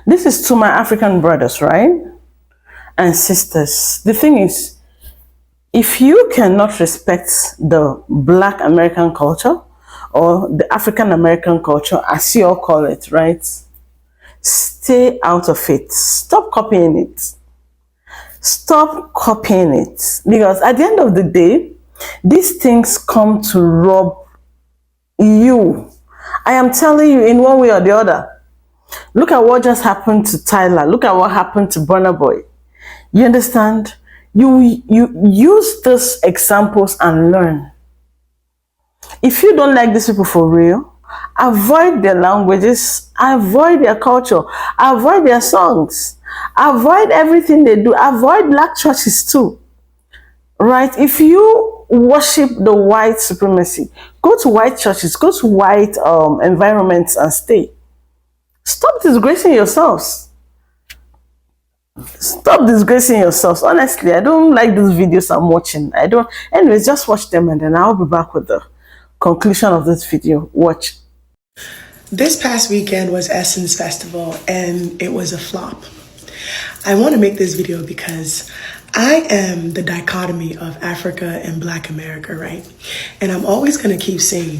This is to my African brothers, right? And sisters. The thing is, if you cannot respect the Black American culture or the African American culture, as you all call it, right? Stay out of it. Stop copying it. Stop copying it. Because at the end of the day, these things come to rob you. I am telling you, in one way or the other. Look at what just happened to Tyler. Look at what happened to Burna Boy. You understand? You use these examples and learn. If you don't like these people for real, avoid their languages, avoid their culture, avoid their songs, avoid everything they do, avoid black churches too. Right? If you worship the white supremacy, go to white churches, go to white environments and stay. Stop disgracing yourselves. Stop disgracing yourselves. Honestly, I don't like these videos I'm watching. I don't. Anyways, just watch them and then I'll be back with the conclusion of this video. Watch. This past weekend was Essence Festival and it was a flop. I want to make this video because I am the dichotomy of Africa and Black America, right? And I'm always going to keep saying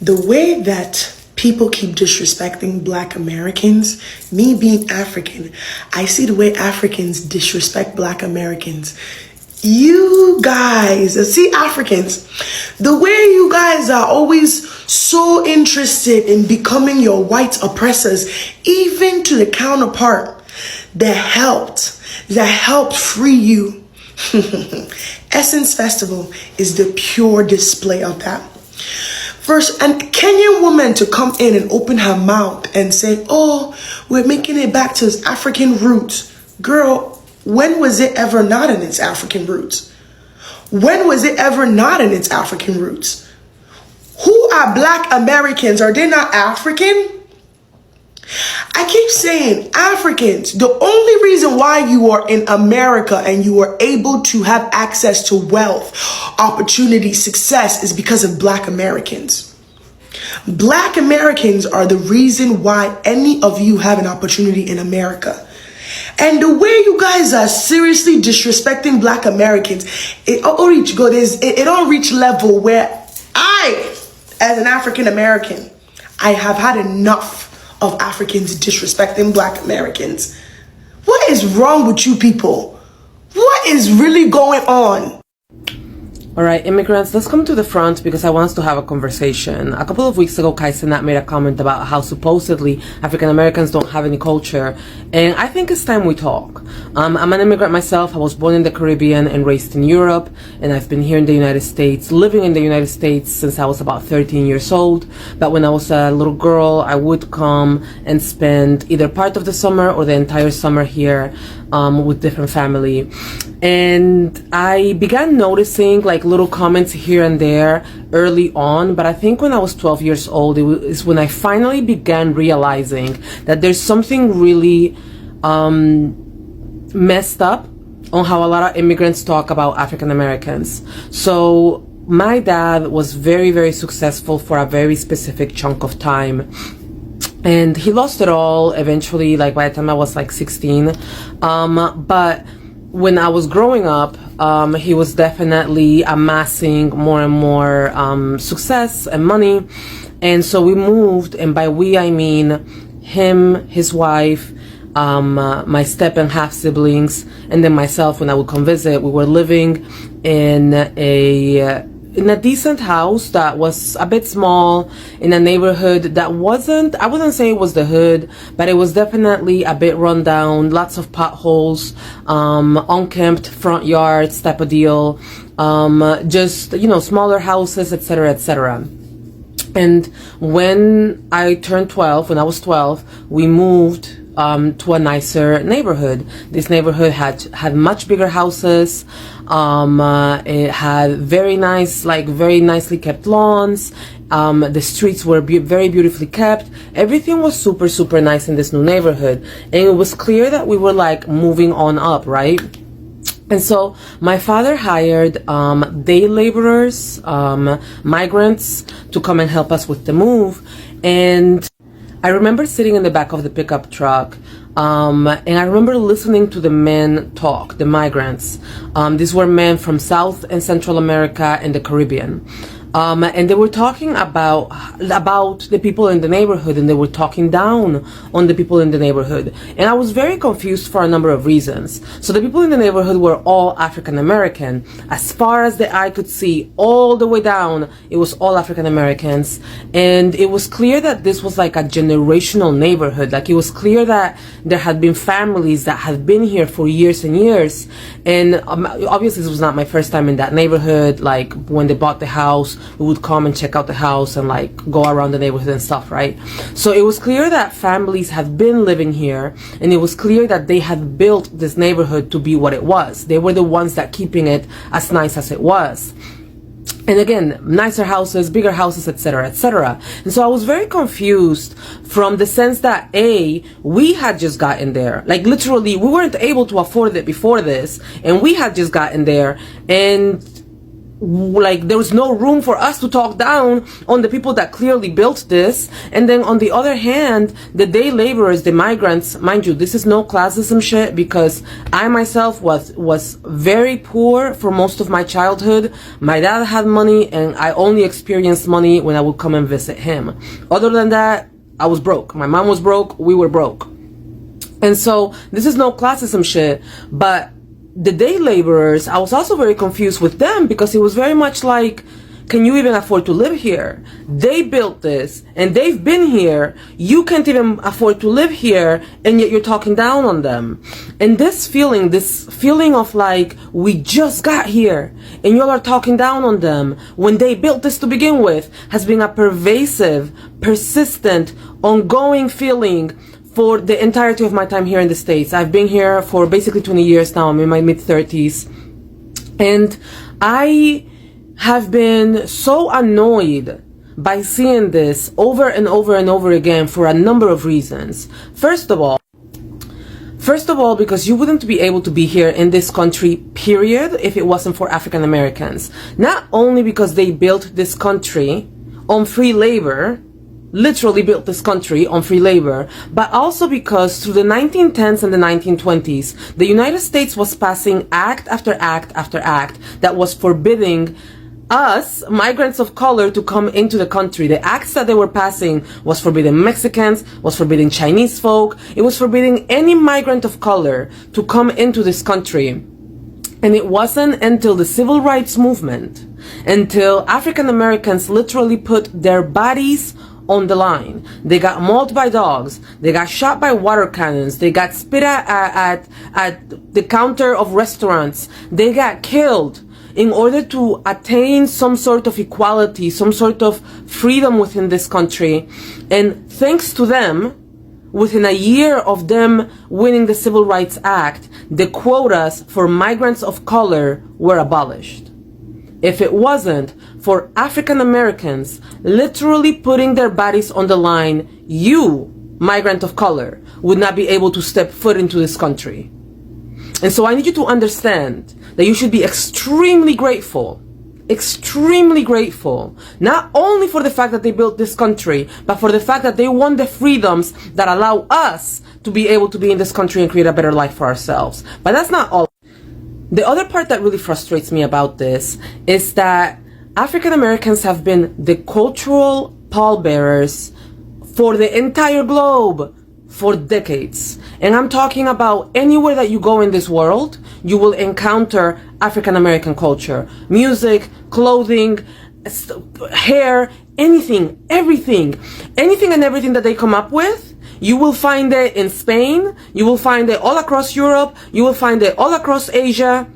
the way that people keep disrespecting Black Americans, me being African, I see the way Africans disrespect Black Americans. You guys, see Africans, the way you guys are always so interested in becoming your white oppressors, even to the counterpart that helped free you. Essence Festival is the pure display of that. First, a Kenyan woman to come in and open her mouth and say, oh, we're making it back to its African roots. Girl, when was it ever not in its African roots? When was it ever not in its African roots? Who are Black Americans? Are they not African? I keep saying Africans, the only reason why you are in America and you are able to have access to wealth, opportunity, success is because of Black Americans. Black Americans are the reason why any of you have an opportunity in America. And the way you guys are seriously disrespecting Black Americans, it don't reach level where I, as an African American, I have had enough of Africans disrespecting Black Americans. What is wrong with you people? What is really going on? All right, immigrants, let's come to the front because I want us to have a conversation. A couple of weeks ago, Kai Cenat made a comment about how supposedly African Americans don't have any culture, and I think it's time we talk. I'm an immigrant myself. I was born in the Caribbean and raised in Europe, and I've been here in the United States, living in the United States since I was about 13 years old. But when I was a little girl, I would come and spend either part of the summer or the entire summer here with different family. And I began noticing like little comments here and there early on, but I think when I was 12 years old is when I finally began realizing that there's something really messed up on how a lot of immigrants talk about African Americans. So my dad was very, very successful for a very specific chunk of time. And he lost it all eventually, like by the time I was like 16. But when I was growing up, he was definitely amassing more and more success and money. And so we moved, and by we I mean him, his wife, my step and half siblings, and then myself when I would come visit. We were living in a decent house that was a bit small in a neighborhood that wasn't, I wouldn't say it was the hood, but it was definitely a bit run down, lots of potholes, unkempt front yards type of deal, just, you know, smaller houses, etc., etc. And when I turned 12, when I was 12, we moved to a nicer neighborhood. This neighborhood had much bigger houses. It had very nice, like very nicely kept lawns. The streets were very beautifully kept. Everything was super, super nice in this new neighborhood. And it was clear that we were like moving on up, right? And so my father hired day laborers, migrants, to come and help us with the move. And I remember sitting in the back of the pickup truck, and I remember listening to the men talk, the migrants. These were men from South and Central America and the Caribbean. And they were talking about the people in the neighborhood, and they were talking down on the people in the neighborhood. And I was very confused for a number of reasons. So the people in the neighborhood were all African American. As far as the eye could see, all the way down, it was all African Americans. And it was clear that this was like a generational neighborhood. Like, it was clear that there had been families that had been here for years and years. And obviously this was not my first time in that neighborhood. Like, when they bought the house, we would come and check out the house and like go around the neighborhood and stuff, right? So it was clear that families had been living here, and it was clear that they had built this neighborhood to be what it was. They were the ones that keeping it as nice as it was. And again, nicer houses, bigger houses, etc., etc. And so I was very confused from the sense that we had just gotten there. Like, literally, we weren't able to afford it before this, and we had just gotten there, and like, there was no room for us to talk down on the people that clearly built this. And then on the other hand, the day laborers, the migrants, mind you, this is no classism shit, because I myself was very poor for most of my childhood. My dad had money, and I only experienced money when I would come and visit him. Other than that, I was broke. My mom was broke, we were broke. And so this is no classism shit, but the day laborers, I was also very confused with them, because it was very much like, can you even afford to live here? They built this, and they've been here. You can't even afford to live here, and yet you're talking down on them. And this feeling of like, we just got here, and y'all are talking down on them when they built this to begin with, has been a pervasive, persistent, ongoing feeling for the entirety of my time here in the States. I've been here for basically 20 years now. I'm in my mid-30s. And I have been so annoyed by seeing this over and over and over again for a number of reasons. First of all, because you wouldn't be able to be here in this country, period, if it wasn't for African Americans. Not only because they built this country on free labor, literally built this country on free labor, but also because through the 1910s and the 1920s, the United States was passing act after act after act that was forbidding us, migrants of color, to come into the country. The acts that they were passing was forbidding Mexicans, was forbidding Chinese folk, it was forbidding any migrant of color to come into this country. And it wasn't until the civil rights movement, until African Americans literally put their bodies on the line. They got mauled by dogs, they got shot by water cannons, they got spit at the counter of restaurants, they got killed in order to attain some sort of equality, some sort of freedom within this country. And thanks to them, within a year of them winning the Civil Rights Act, the quotas for migrants of color were abolished. If it wasn't for African Americans literally putting their bodies on the line, you, migrant of color, would not be able to step foot into this country. And so I need you to understand that you should be extremely grateful, not only for the fact that they built this country, but for the fact that they won the freedoms that allow us to be able to be in this country and create a better life for ourselves. But that's not all. The other part that really frustrates me about this is that African Americans have been the cultural pallbearers for the entire globe for decades. And I'm talking about anywhere that you go in this world, you will encounter African American culture. Music, clothing, hair, anything, everything. Anything and everything that they come up with, you will find it in Spain, you will find it all across Europe, you will find it all across Asia.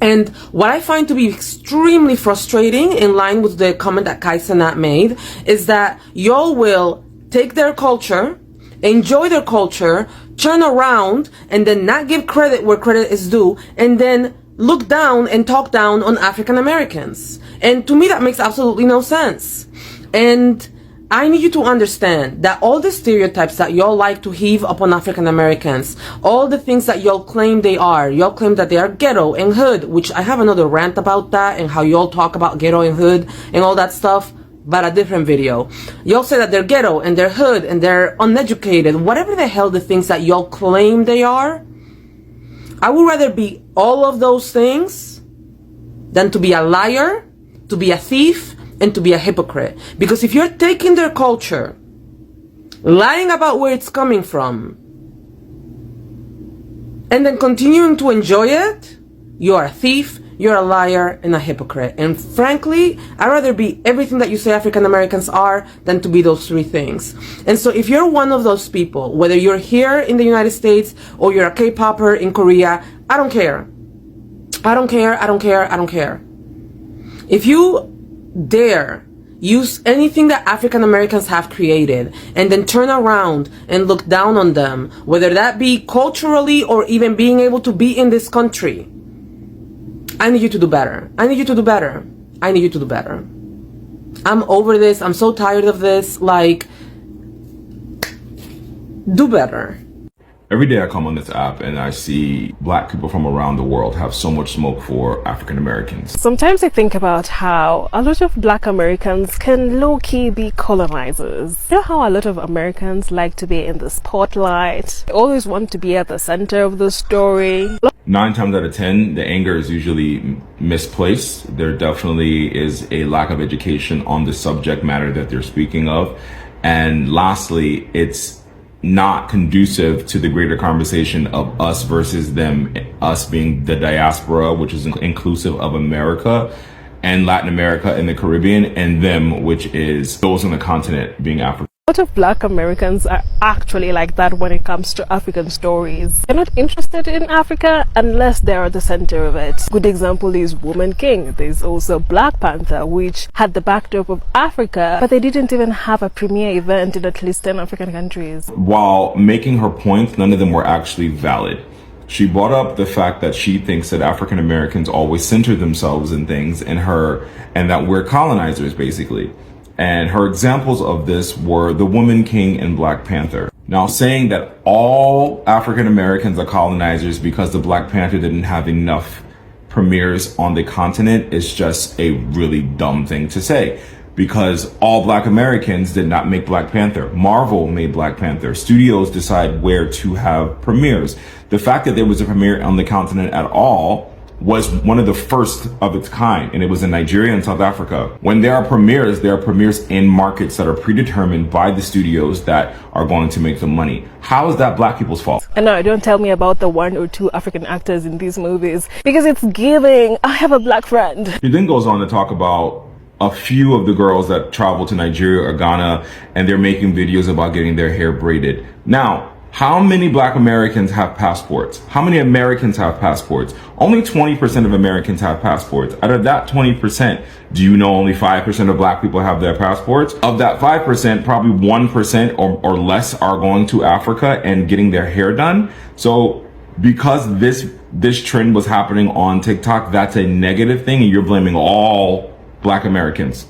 And what I find to be extremely frustrating, in line with the comment that Kai Cenat made, is that y'all will take their culture, enjoy their culture, turn around, and then not give credit where credit is due, and then look down and talk down on African Americans. And to me, that makes absolutely no sense. And I need you to understand that all the stereotypes that y'all like to heave upon African Americans, all the things that y'all claim they are, y'all claim that they are ghetto and hood, which I have another rant about that and how y'all talk about ghetto and hood and all that stuff. but a different video. Y'all say that they're ghetto and they're hood and they're uneducated, whatever the hell the things that y'all claim they are. I would rather be all of those things than to be a liar, to be a thief, and to be a hypocrite. Because if you're taking their culture, lying about where it's coming from, and then continuing to enjoy it, you're a thief, you're a liar, and a hypocrite. And frankly, I'd rather be everything that you say African Americans are than to be those three things. And so if you're one of those people, whether you're here in the United States or you're a K-popper in Korea, I don't care. I don't care, I don't care, I don't care. If you dare use anything that African Americans have created and then turn around and look down on them, whether that be culturally or even being able to be in this country, I need you to do better. I need you to do better. I need you to do better. I'm over this. I'm so tired of this. Like, do better. Every day I come on this app and I see black people from around the world have so much smoke for African Americans. Sometimes I think about how a lot of black Americans can low-key be colonizers. You know how a lot of Americans like to be in the spotlight? They always want to be at the center of the story. 9 times out of 10, the anger is usually misplaced. There definitely is a lack of education on the subject matter that they're speaking of. And lastly, it's not conducive to the greater conversation of us versus them, us being the diaspora, which is inclusive of America and Latin America and the Caribbean, and them, which is those on the continent being African. A lot of black Americans are actually like that when it comes to African stories. They're not interested in Africa unless they're at the center of it. Good example is Woman King. There's also Black Panther, which had the backdrop of Africa, but they didn't even have a premiere event in at least 10 African countries. While making her points, none of them were actually valid. She brought up the fact that she thinks that African Americans always center themselves in things and that we're colonizers, basically. And her examples of this were the Woman King and Black Panther. Now, saying that all African Americans are colonizers because the Black Panther didn't have enough premieres on the continent is just a really dumb thing to say. Because all black Americans did not make Black Panther. Marvel made Black Panther. Studios decide where to have premieres. The fact that there was a premiere on the continent at all was one of the first of its kind, and it was in Nigeria and South Africa. When there are premieres in markets that are predetermined by the studios that are going to make the money. How is that black people's fault? And no, don't tell me about the 1 or 2 African actors in these movies, because it's giving, I have a black friend. He then goes on to talk about a few of the girls that travel to Nigeria or Ghana, and they're making videos about getting their hair braided. Now, how many black Americans have passports? How many Americans have passports? Only 20% of Americans have passports. Out of that 20%, do you know only 5% of black people have their passports? Of that 5%, probably 1% or less are going to Africa and getting their hair done. So because this trend was happening on TikTok, that's a negative thing, and you're blaming all black Americans.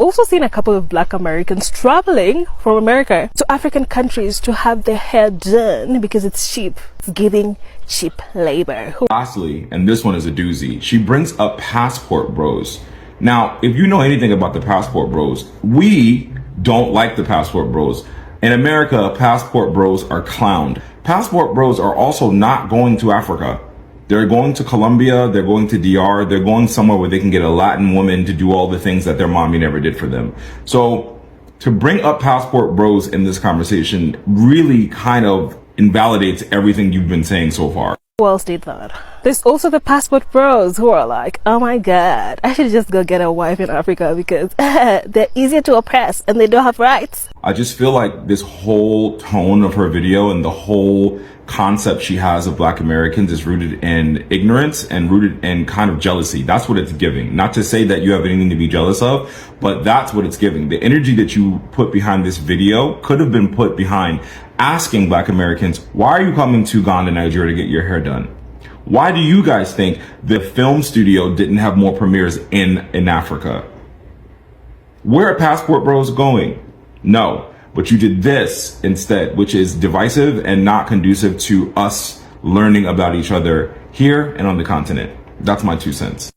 Also seen a couple of black Americans traveling from America to African countries to have their hair done because it's cheap. It's giving cheap labor. Lastly, and this one is a doozy, she brings up passport bros. Now, if you know anything about the passport bros, we don't like the passport bros. In America, passport bros are clowned. Passport bros are also not going to Africa. They're going to Colombia, they're going to DR, they're going somewhere where they can get a Latin woman to do all the things that their mommy never did for them. So to bring up passport bros in this conversation really kind of invalidates everything you've been saying so far. Who else did that? There's also the passport bros who are like, oh my god, I should just go get a wife in Africa because they're easier to oppress and they don't have rights. I just feel like this whole tone of her video and the whole concept she has of black Americans is rooted in ignorance and rooted in kind of jealousy. That's what it's giving. Not to say that you have anything to be jealous of, but that's what it's giving. The energy that you put behind this video could have been put behind asking black Americans, why are you coming to Ghana, Nigeria to get your hair done? Why do you guys think the film studio didn't have more premieres in Africa? Where are passport bros going? No. But you did this instead, which is divisive and not conducive to us learning about each other here and on the continent. That's my 2 cents.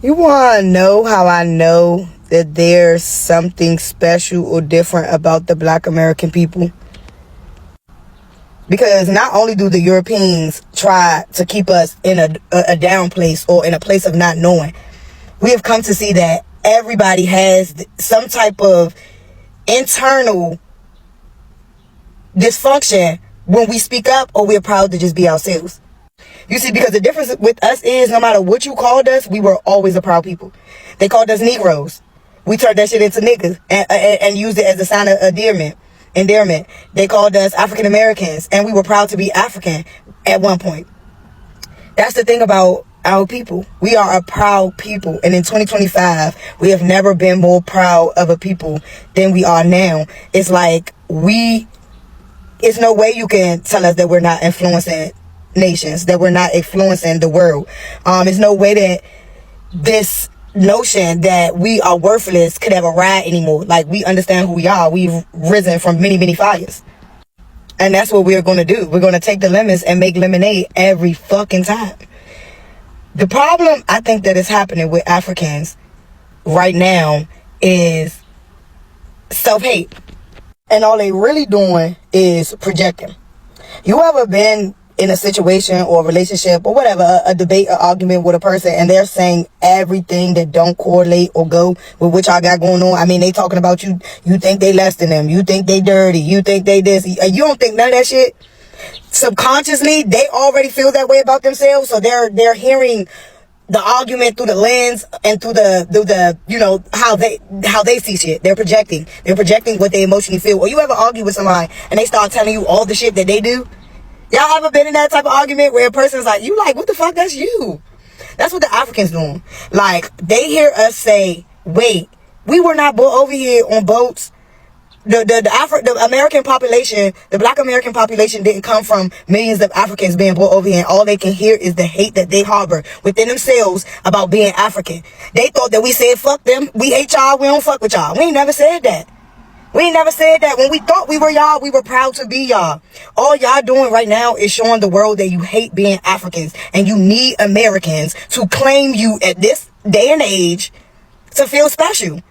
You want to know how I know that there's something special or different about the Black American people? Because not only do the Europeans try to keep us in a down place or in a place of not knowing, we have come to see that everybody has some type of internal dysfunction when we speak up, or we're proud to just be ourselves. You see, because the difference with us is no matter what you called us, we were always a proud people. They called us Negroes. We turned that shit into niggas and used it as a sign of endearment. They called us African Americans, and we were proud to be African at one point. That's the thing about our people. We are a proud people, and in 2025, we have never been more proud of a people than we are now. It's like it's no way you can tell us that we're not influencing nations, that we're not influencing the world. There's no way that this notion that we are worthless could ever ride anymore. Like, we understand who we are. We've risen from many, many fires. And that's what we're going to do. We're going to take the lemons and make lemonade every fucking time. The problem I think that is happening with Africans right now is self-hate. And all they really doing is projecting. You ever been in a situation or a relationship or whatever, a debate, an argument with a person, and they're saying everything that don't correlate or go with what y'all got going on? I mean, they talking about you. You think they less than them. You think they dirty. You think they this. You don't think none of that shit. Subconsciously, they already feel that way about themselves, so they're hearing the argument through the lens and through the you know, how they see shit. They're projecting what they emotionally feel. Or you ever argue with somebody and they start telling you all the shit that they do? Y'all ever been in that type of argument where a person's like, you like, what the fuck, that's you? That's what the Africans doing. Like, they hear us say, wait, we were not brought over here on boats. The American population, the Black American population didn't come from millions of Africans being brought over here, and all they can hear is the hate that they harbor within themselves about being African. They thought that we said, fuck them, we hate y'all, we don't fuck with y'all. We ain't never said that. We ain't never said that. When we thought we were y'all, we were proud to be y'all. All y'all doing right now is showing the world that you hate being Africans, and you need Americans to claim you at this day and age to feel special.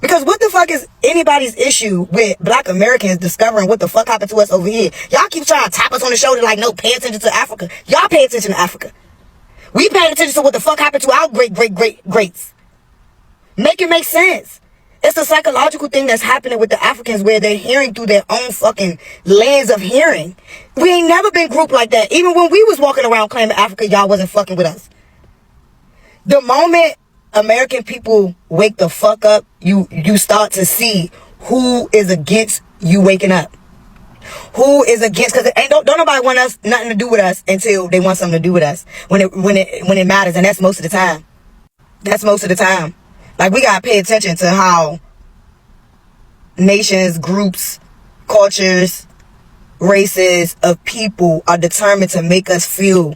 Because what the fuck is anybody's issue with Black Americans discovering what the fuck happened to us over here? Y'all keep trying to tap us on the shoulder like, no, pay attention to Africa. Y'all pay attention to Africa. We paying attention to what the fuck happened to our greats. Make it make sense. It's a psychological thing that's happening with the Africans where they're hearing through their own fucking lens of hearing. We ain't never been grouped like that. Even when we was walking around claiming Africa, y'all wasn't fucking with us. The moment American people wake the fuck up, you start to see who is against you waking up. Who is against, because don't nobody want us nothing to do with us until they want something to do with us when it matters, and that's most of the time. That's most of the time. Like, we gotta pay attention to how nations, groups, cultures, races of people are determined to make us feel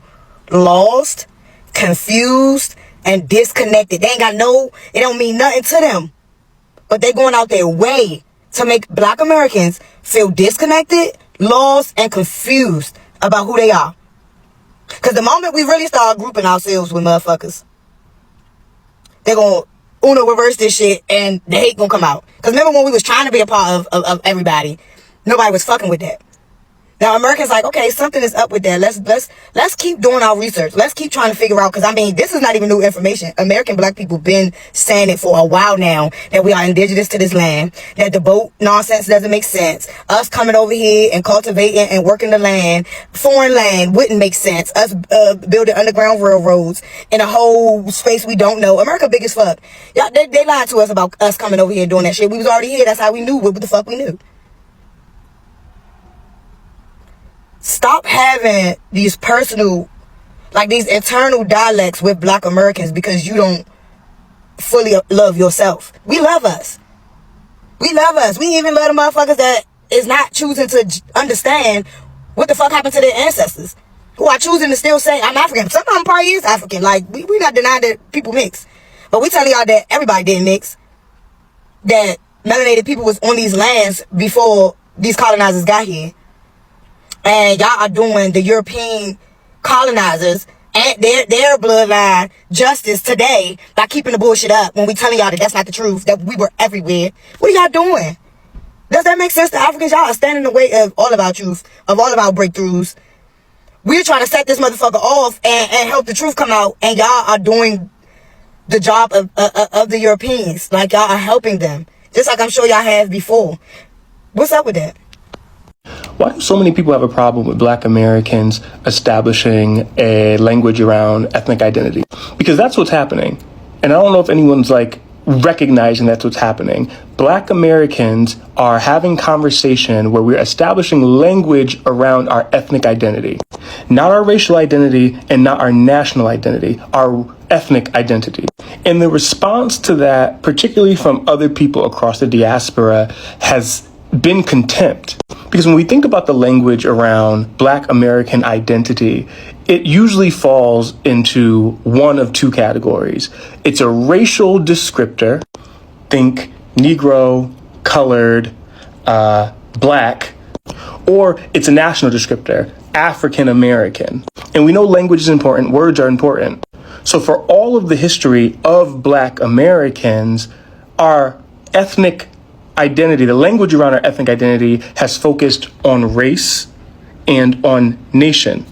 lost, confused, and disconnected. They ain't got it don't mean nothing to them. But they going out their way to make Black Americans feel disconnected, lost, and confused about who they are. Because the moment we really start grouping ourselves with motherfuckers, they're going to Uno reverse this shit and the hate gonna come out. Because remember when we was trying to be a part of everybody, nobody was fucking with that. Now Americans like, okay, something is up with that. Let's keep doing our research. Let's keep trying to figure out, because I mean, this is not even new information. American Black people been saying it for a while now, that we are indigenous to this land, that the boat nonsense doesn't make sense. Us coming over here and cultivating and working the land, foreign land, wouldn't make sense. Us building underground railroads in a whole space we don't know. America big as fuck. Y'all, they lied to us about us coming over here doing that shit. We was already here. That's how we knew what the fuck we knew. Stop having these personal, like these internal dialects with Black Americans because you don't fully love yourself. We love us. We love us. We even love the motherfuckers that is not choosing to understand what the fuck happened to their ancestors, who are choosing to still say, I'm African. Some of them probably is African. Like, we not denying that people mix. But we telling y'all that everybody didn't mix. That melanated people was on these lands before these colonizers got here. And y'all are doing the European colonizers their bloodline justice today by keeping the bullshit up when we telling y'all that that's not the truth, that we were everywhere. What are y'all doing? Does that make sense to Africans? Y'all are standing in the way of all of our truth, of all of our breakthroughs. We're trying to set this motherfucker off and help the truth come out, and y'all are doing the job of the Europeans. Like, y'all are helping them, just like I'm sure y'all have before. What's up with that? Why do so many people have a problem with Black Americans establishing a language around ethnic identity? Because that's what's happening. And I don't know if anyone's like recognizing that's what's happening. Black Americans are having conversation where we're establishing language around our ethnic identity. Not our racial identity and not our national identity, our ethnic identity. And the response to that, particularly from other people across the diaspora, has been contempt. Because when we think about the language around Black American identity, it usually falls into one of two categories. It's a racial descriptor, think Negro, colored, Black, or it's a national descriptor, African American. And we know language is important, words are important. So for all of the history of Black Americans, our ethnic identity, the language around our ethnic identity has focused on race and on nation.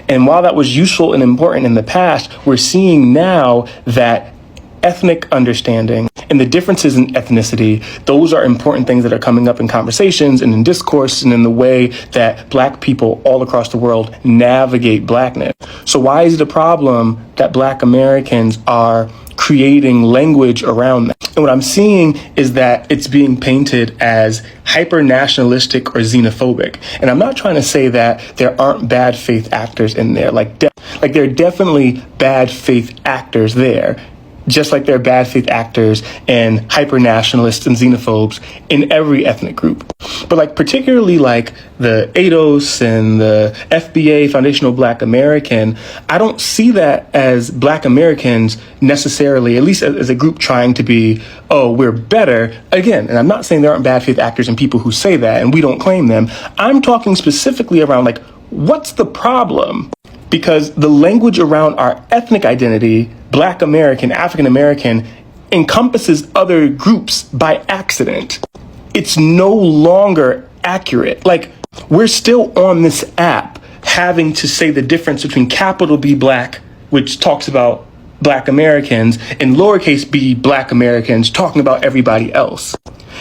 And while that was useful and important in the past, we're seeing now that ethnic understanding and the differences in ethnicity, those are important things that are coming up in conversations and in discourse and in the way that Black people all across the world navigate Blackness. So why is it a problem that Black Americans are creating language around that? And what I'm seeing is that it's being painted as hyper-nationalistic or xenophobic. And I'm not trying to say that there aren't bad faith actors in there. Like there are definitely bad faith actors there, just like there are bad faith actors and hyper-nationalists and xenophobes in every ethnic group. But like particularly like the ADOS and the FBA, Foundational Black American, I don't see that as Black Americans necessarily, at least as a group trying to be, oh, we're better. Again, and I'm not saying there aren't bad faith actors and people who say that, and we don't claim them. I'm talking specifically around like, what's the problem? Because the language around our ethnic identity, Black American, African American, encompasses other groups by accident. It's no longer accurate. Like, we're still on this app having to say the difference between capital B Black, which talks about Black Americans, and lowercase b Black Americans talking about everybody else.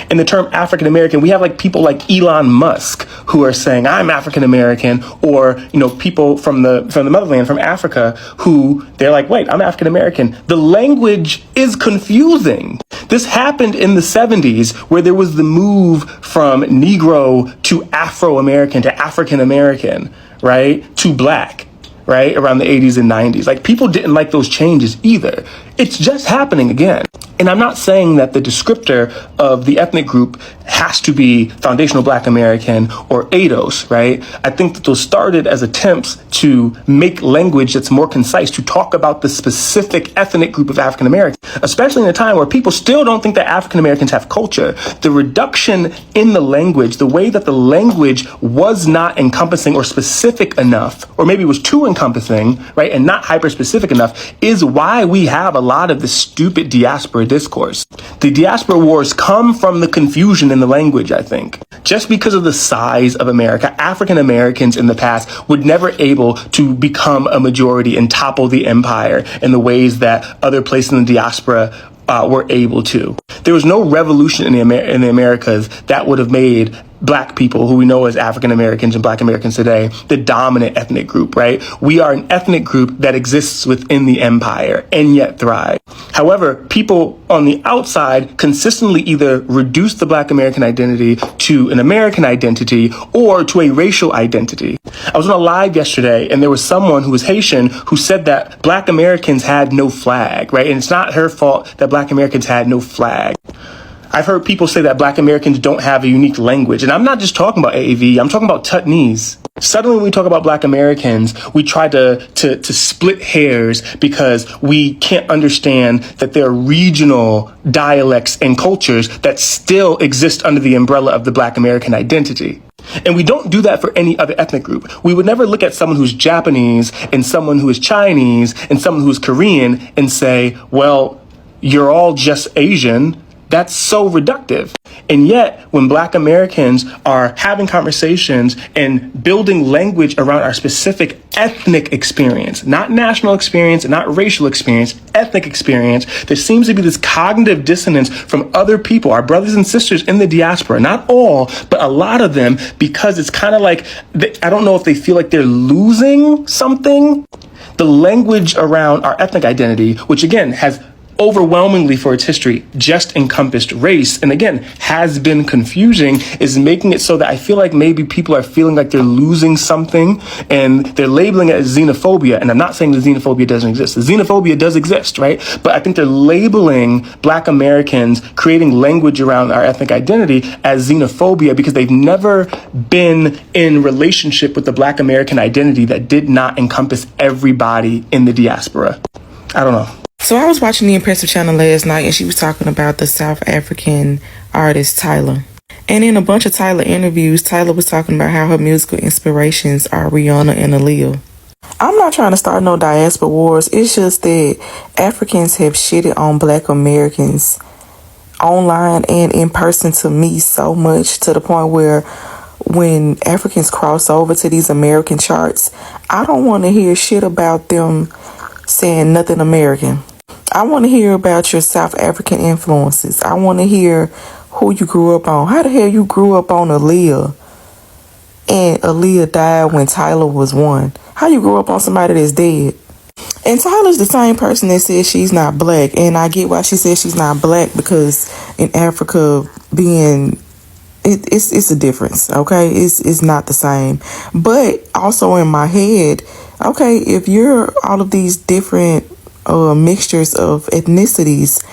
In the term African American, we have like people like Elon Musk who are saying I'm African American, or people from the motherland, from Africa, who they're like, wait, I'm African American. The language is confusing. This happened in the 70s, where there was the move from Negro to Afro American to African American, right, to Black, right, around the 80s and 90s. Like, people didn't like those changes either. It's just happening again. And I'm not saying that the descriptor of the ethnic group has to be Foundational Black American or ADOS, right? I think that those started as attempts to make language that's more concise, to talk about the specific ethnic group of African Americans, especially in a time where people still don't think that African Americans have culture. The reduction in the language, the way that the language was not encompassing or specific enough, or maybe was too encompassing, right, and not hyper specific enough, is why we have a lot of this stupid diaspora discourse. The diaspora wars come from the confusion in the language, I think. Just because of the size of America, African Americans in the past were never able to become a majority and topple the empire in the ways that other places in the diaspora were able to. There was no revolution in the Americas that would have made Black people, who we know as African Americans and Black Americans today, the dominant ethnic group, right? We are an ethnic group that exists within the empire and yet thrive. However, people on the outside consistently either reduce the Black American identity to an American identity or to a racial identity. I was on a live yesterday, and there was someone who was Haitian who said that Black Americans had no flag, right? And it's not her fault that Black Americans had no flag. I've heard people say that Black Americans don't have a unique language. And I'm not just talking about AAV, I'm talking about Tutnese. Suddenly when we talk about Black Americans, we try to split hairs because we can't understand that there are regional dialects and cultures that still exist under the umbrella of the Black American identity. And we don't do that for any other ethnic group. We would never look at someone who's Japanese and someone who is Chinese and someone who's Korean and say, well, you're all just Asian. That's so reductive. And yet, when Black Americans are having conversations and building language around our specific ethnic experience, not national experience, not racial experience, ethnic experience, there seems to be this cognitive dissonance from other people, our brothers and sisters in the diaspora, not all, but a lot of them, because it's kind of like, I don't know if they feel like they're losing something. The language around our ethnic identity, which again has overwhelmingly for its history just encompassed race, and again has been confusing, is making it so that I feel like maybe people are feeling like they're losing something and they're labeling it as xenophobia. And I'm not saying that xenophobia doesn't exist. The xenophobia does exist, right? But I think they're labeling Black Americans creating language around our ethnic identity as xenophobia because they've never been in relationship with the Black American identity that did not encompass everybody in the diaspora. I don't know. So I was watching the Impressive channel last night, and she was talking about the South African artist Tyler. And in a bunch of Tyler interviews, Tyler was talking about how her musical inspirations are Rihanna and Aaliyah. I'm not trying to start no diaspora wars. It's just that Africans have shitted on Black Americans online and in person to me so much, to the point where when Africans cross over to these American charts, I don't want to hear shit about them saying nothing American. I want to hear about your South African influences. I want to hear who you grew up on. How the hell you grew up on Aaliyah and Aaliyah died when Tyler was 1? How you grew up on somebody that's dead? And Tyler's the same person that says she's not Black. And I get why she says she's not Black, because in Africa it's a difference, okay? It's not the same. But also in my head, okay, if you're all of these different mixtures of ethnicities,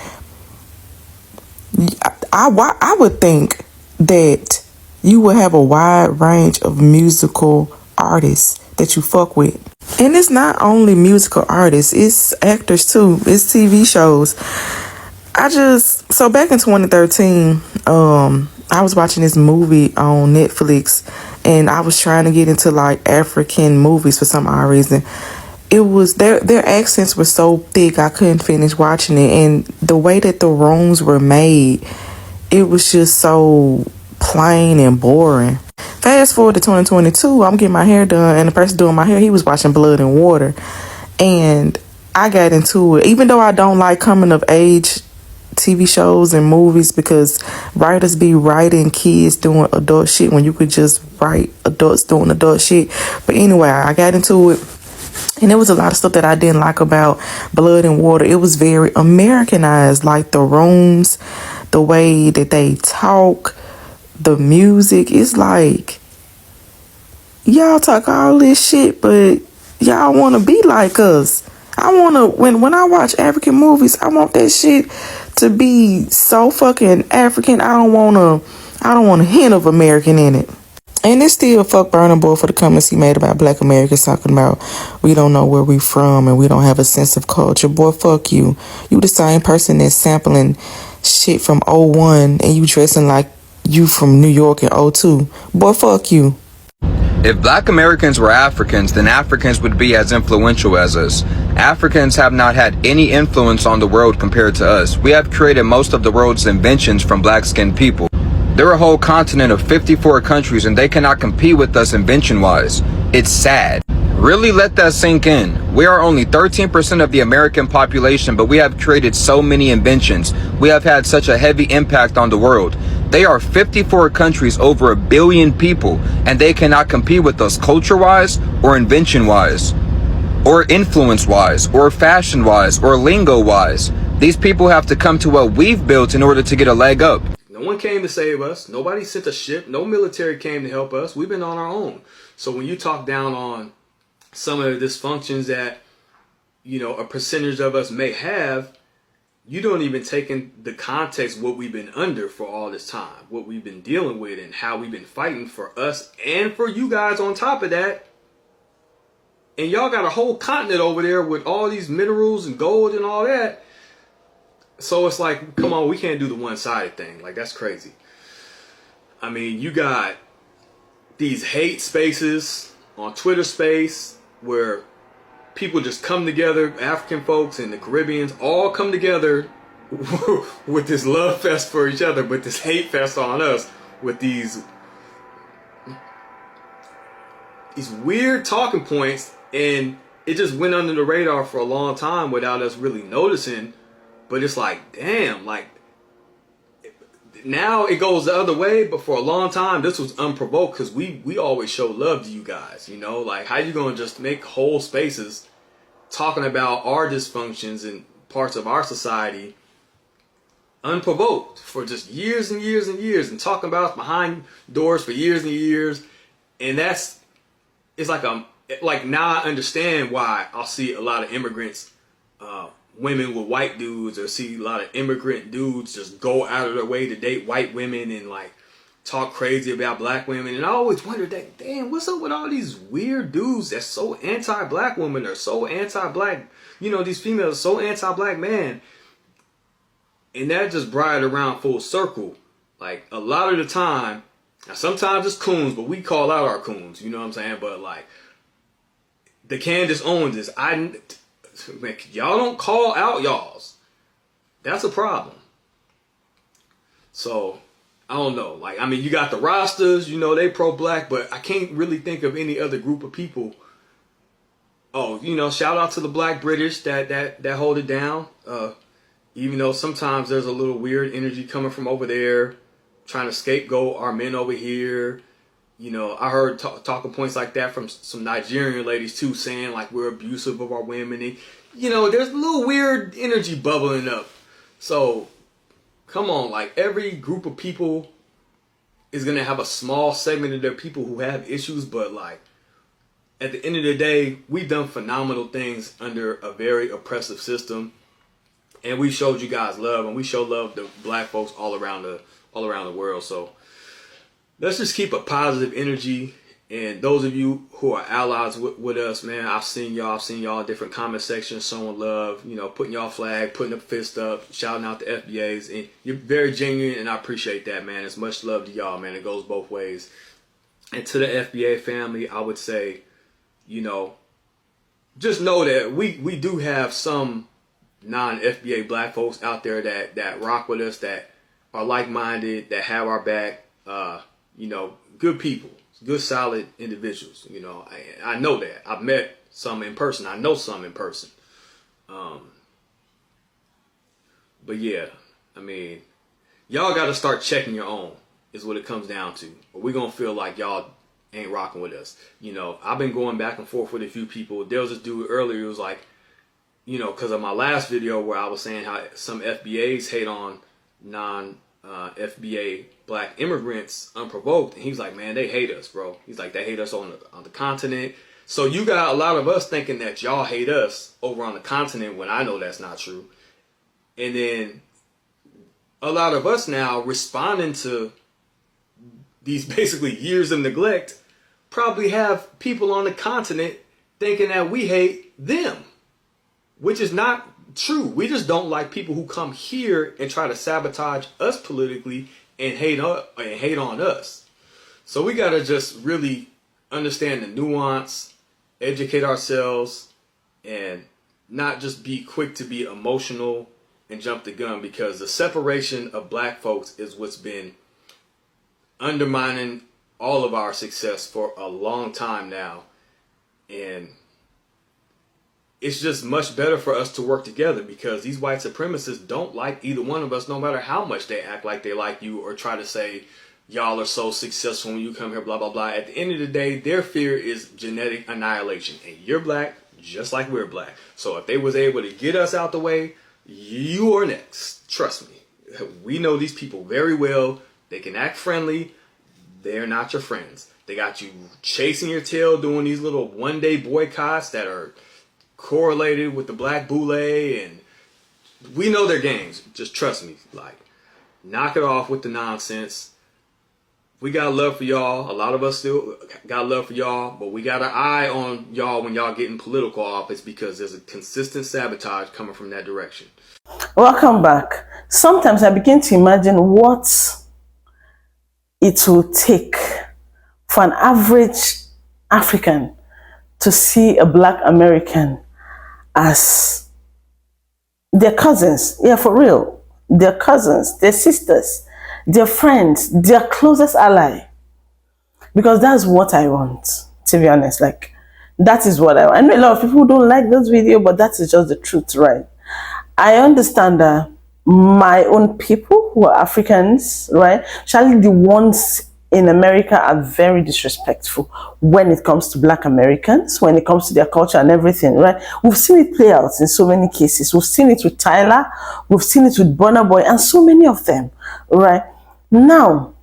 I would think that you would have a wide range of musical artists that you fuck with. And it's not only musical artists, it's actors too, it's TV shows. So back in 2013, I was watching this movie on Netflix, and I was trying to get into like African movies for some odd reason. It was their accents were so thick I couldn't finish watching it, and the way that the rooms were made, it was just so plain and boring. Fast forward to 2022, I'm getting my hair done, and the person doing my hair, he was watching Blood and Water, and I got into it. Even though I don't like coming of age TV shows and movies, because writers be writing kids doing adult shit when you could just write adults doing adult shit. But anyway, I got into it, and there was a lot of stuff that I didn't like about Blood and Water. It was very Americanized, like the rooms, the way that they talk, the music. It's like, y'all talk all this shit, but y'all want to be like us. I want to, when I watch African movies, I want that shit to be so fucking African. I don't want a hint of American in it. And it's still fuck Burna Boy for the comments he made about Black Americans, talking about we don't know where we from and we don't have a sense of culture. Boy, fuck you. You the same person that's sampling shit from '01 and you dressing like you from New York in '02. Boy, fuck you. If Black Americans were Africans, then Africans would be as influential as us. Africans have not had any influence on the world compared to us. We have created most of the world's inventions from black-skinned people. They're a whole continent of 54 countries and they cannot compete with us invention-wise. It's sad. Really let that sink in. We are only 13% of the American population, but we have created so many inventions. We have had such a heavy impact on the world. They are 54 countries, over 1 billion people, and they cannot compete with us culture-wise or invention-wise or influence-wise or fashion-wise or lingo-wise. These people have to come to what we've built in order to get a leg up. No one came to save us. Nobody sent a ship. No military came to help us. We've been on our own. So when you talk down on some of the dysfunctions that, you know, a percentage of us may have, you don't even take in the context what we've been under for all this time, what we've been dealing with and how we've been fighting for us and for you guys on top of that. And y'all got a whole continent over there with all these minerals and gold and all that. So it's like, come on, we can't do the one-sided thing. Like, that's crazy. I mean, you got these hate spaces on Twitter space where people just come together, African folks and the Caribbeans all come together with this love fest for each other, but this hate fest on us with these weird talking points, and it just went under the radar for a long time without us really noticing. But it's like, damn, like now it goes the other way, but for a long time this was unprovoked because we always show love to you guys, you know, like how you gonna just make whole spaces talking about our dysfunctions and parts of our society unprovoked for just years and years and years, and talking about us behind doors for years and years. And it's like now I understand why I'll see a lot of immigrants, women with white dudes, or see a lot of immigrant dudes just go out of their way to date white women and like talk crazy about black women. And I always wondered that, damn, what's up with all these weird dudes that's so anti-black women or so anti-black, you know, these females are so anti-black man. And that just brought it around full circle. Like a lot of the time, now sometimes it's coons, but we call out our coons, you know what I'm saying? But like the Candace Owens, y'all don't call out y'alls. That's a problem. So I don't know. Like, I mean, you got the Rastas, you know, they pro-black, but I can't really think of any other group of people. Oh, you know, shout out to the Black British that hold it down. Even though sometimes there's a little weird energy coming from over there, trying to scapegoat our men over here. You know, I heard talking points like that from some Nigerian ladies too, saying like we're abusive of our women. And, you know, there's a little weird energy bubbling up. So come on, like every group of people is going to have a small segment of their people who have issues, but like at the end of the day, we've done phenomenal things under a very oppressive system. And we showed you guys love, and we show love to black folks all around the world. So let's just keep a positive energy. And those of you who are allies with us, man, I've seen y'all in different comment sections showing love, you know, putting y'all flag, putting a fist up, shouting out the FBAs. And you're very genuine, and I appreciate that, man. It's much love to y'all, man. It goes both ways. And to the FBA family, I would say, you know, just know that we do have some non-FBA black folks out there that rock with us, that are like-minded, that have our back, you know, good people, good solid individuals. You know, I know that. I've met some in person. I know some in person. But yeah, I mean, y'all got to start checking your own is what it comes down to, or we're gonna feel like y'all ain't rocking with us. You know, I've been going back and forth with a few people. There was this dude earlier who was like, you know, because of my last video where I was saying how some FBAs hate on non-FBA black immigrants unprovoked. And he's like, man, they hate us, bro. He's like, they hate us on the continent. So you got a lot of us thinking that y'all hate us over on the continent when I know that's not true. And then a lot of us now responding to these basically years of neglect probably have people on the continent thinking that we hate them, which is not true. We just don't like people who come here and try to sabotage us politically and hate on us. So we got to just really understand the nuance, educate ourselves, and not just be quick to be emotional and jump the gun, because the separation of black folks is what's been undermining all of our success for a long time now. And it's just much better for us to work together, because these white supremacists don't like either one of us, no matter how much they act like they like you or try to say y'all are so successful when you come here, blah, blah, blah. At the end of the day, their fear is genetic annihilation. And you're black just like we're black. So if they was able to get us out the way, you are next. Trust me. We know these people very well. They can act friendly. They're not your friends. They got you chasing your tail, doing these little one-day boycotts that are correlated with the black boule, and we know their games. Just trust me. Like, knock it off with the nonsense. We got love for y'all. A lot of us still got love for y'all, but we got an eye on y'all when y'all get in political office, because there's a consistent sabotage coming from that direction. Welcome back. Sometimes I begin to imagine what it will take for for an average African to see a black American as their cousins. Yeah, for real. Their cousins, their sisters, their friends, their closest ally. Because that's what I want, to be honest. Like, that is what I want. I know a lot of people don't like this video, but that is just the truth, right? I understand that my own people who are Africans, right, especially the ones in America, are very disrespectful when it comes to black Americans, when it comes to their culture and everything, right? We've seen it play out in so many cases. We've seen it with Tyler, we've seen it with Burna Boy, and so many of them, right? Now,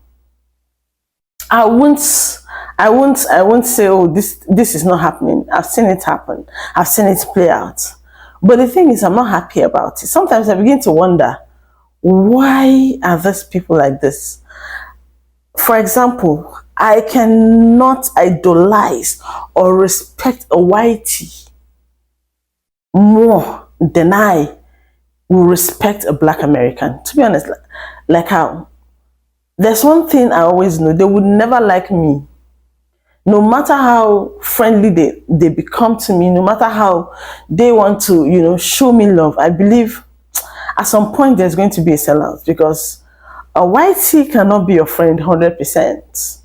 I won't say, oh, this is not happening. I've seen it happen. I've seen it play out. But the thing is, I'm not happy about it. Sometimes I begin to wonder, why are these people like this? For example, I cannot idolize or respect a whitey more than I will respect a black American. To be honest, like how? There's one thing I always know: they would never like me. No matter how friendly they become to me, no matter how they want to, show me love, I believe at some point there's going to be a sellout, because a whitey cannot be your friend 100%.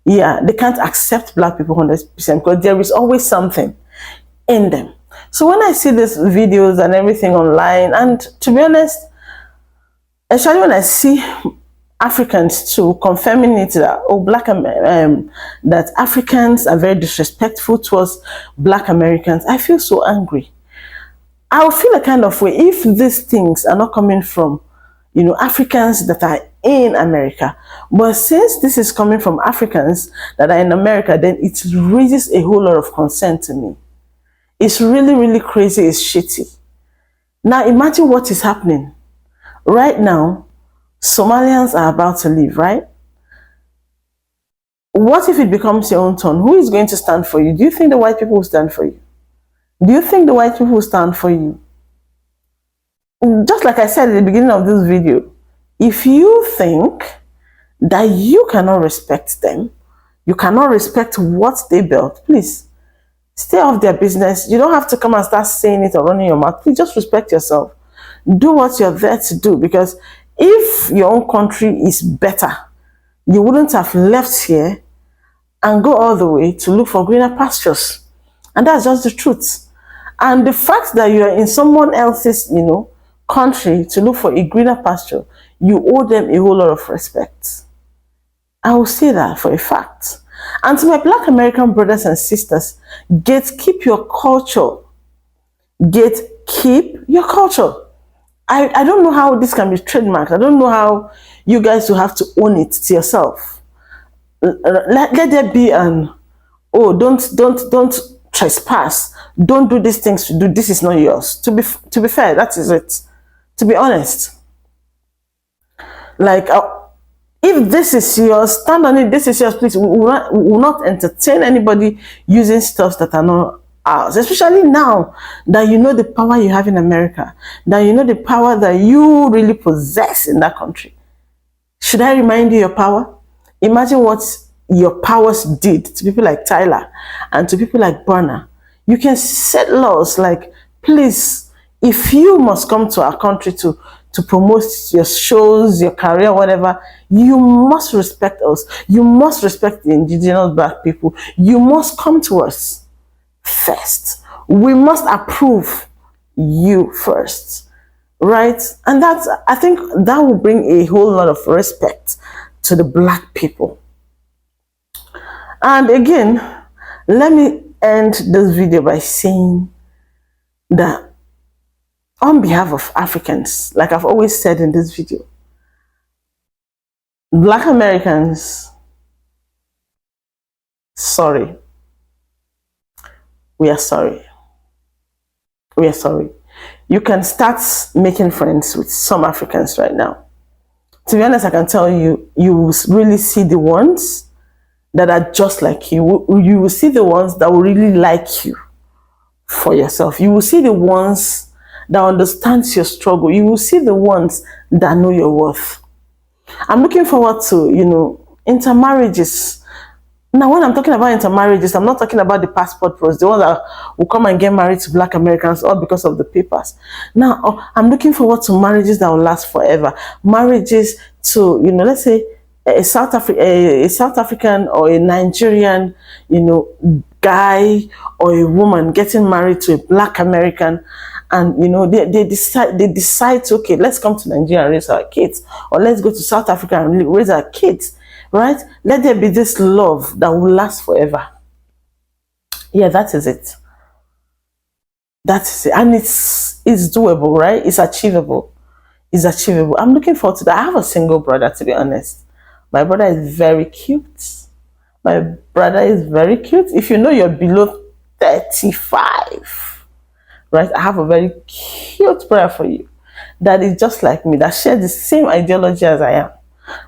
Yeah, they can't accept black people 100% because there is always something in them. So when I see these videos and everything online, and to be honest, especially when I see Africans too confirming it that, oh, that Africans are very disrespectful towards black Americans, I feel so angry. I will feel a kind of way if these things are not coming from Africans that are in America. But since this is coming from Africans that are in America, then it raises a whole lot of concern to me. It's really, really crazy. It's shitty. Now imagine what is happening right now. Somalians are about to leave, right? What if it becomes your own turn? Who is going to stand for you? Do you think the white people will stand for you? Do you think the white people will stand for you? Just like I said at the beginning of this video, if you think that you cannot respect them, you cannot respect what they built, please stay off their business. You don't have to come and start saying it or running your mouth. Please just respect yourself. Do what you're there to do, because if your own country is better, you wouldn't have left here and go all the way to look for greener pastures. And that's just the truth. And the fact that you're in someone else's, country to look for a greener pasture, you owe them a whole lot of respect. I will say that for a fact. And to my black American brothers and sisters, keep your culture. Keep your culture. I don't know how this can be trademarked. I don't know how you guys will have to own it to yourself. Let there be an, oh, don't trespass. Don't do these things to do. This is not yours. To be fair, that is it. To be honest, like if this is yours, stand on it. This is yours. Please, we will not entertain anybody using stuff that are not ours, especially now that you know the power you have in America, that you know the power that you really possess in that country. Should I remind you your power? Imagine what your powers did to people like Tyler and to people like Burna. You can set laws like, please, if you must come to our country to promote your shows, your career, whatever, you must respect us. You must respect the indigenous black people. You must come to us first. We must approve you first, right? And I think that will bring a whole lot of respect to the black people. And again, let me end this video by saying that on behalf of Africans, like I've always said in this video, black Americans, sorry. We are sorry. We are sorry. You can start making friends with some Africans right now. To be honest, I can tell you, you will really see the ones that are just like you. You will see the ones that will really like you for yourself. You will see the ones that understands your struggle. You will see the ones that know your worth. I'm looking forward to, intermarriages. Now, when I'm talking about intermarriages, I'm not talking about the passport pros, the ones that will come and get married to Black Americans all because of the papers. Now, I'm looking forward to marriages that will last forever. Marriages to, let's say a South African or a Nigerian, guy or a woman getting married to a Black American, and they decide to, okay, let's come to Nigeria and raise our kids, or let's go to South Africa and raise our kids, right? Let there be this love that will last forever. Yeah, that is it. That's it. And it's doable, right? It's achievable. It's achievable. I'm looking forward to that. I have a single brother, to be honest. My brother is very cute. My brother is very cute. If you know you're below 35, right? I have a very cute brother for you that is just like me, that shares the same ideology as I am.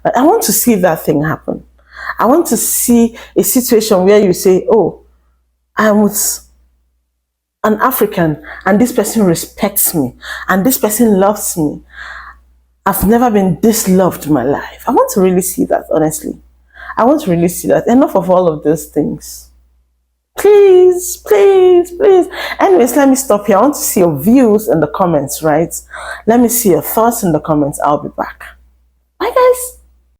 But I want to see that thing happen. I want to see a situation where you say, oh, I'm with an African and this person respects me and this person loves me. I've never been this loved in my life. I want to really see that, honestly. I want to really see that. Enough of all of those things. Please, please, please. Anyways, let me stop here. I want to see your views in the comments, right? Let me see your thoughts in the comments. I'll be back. Bye, guys.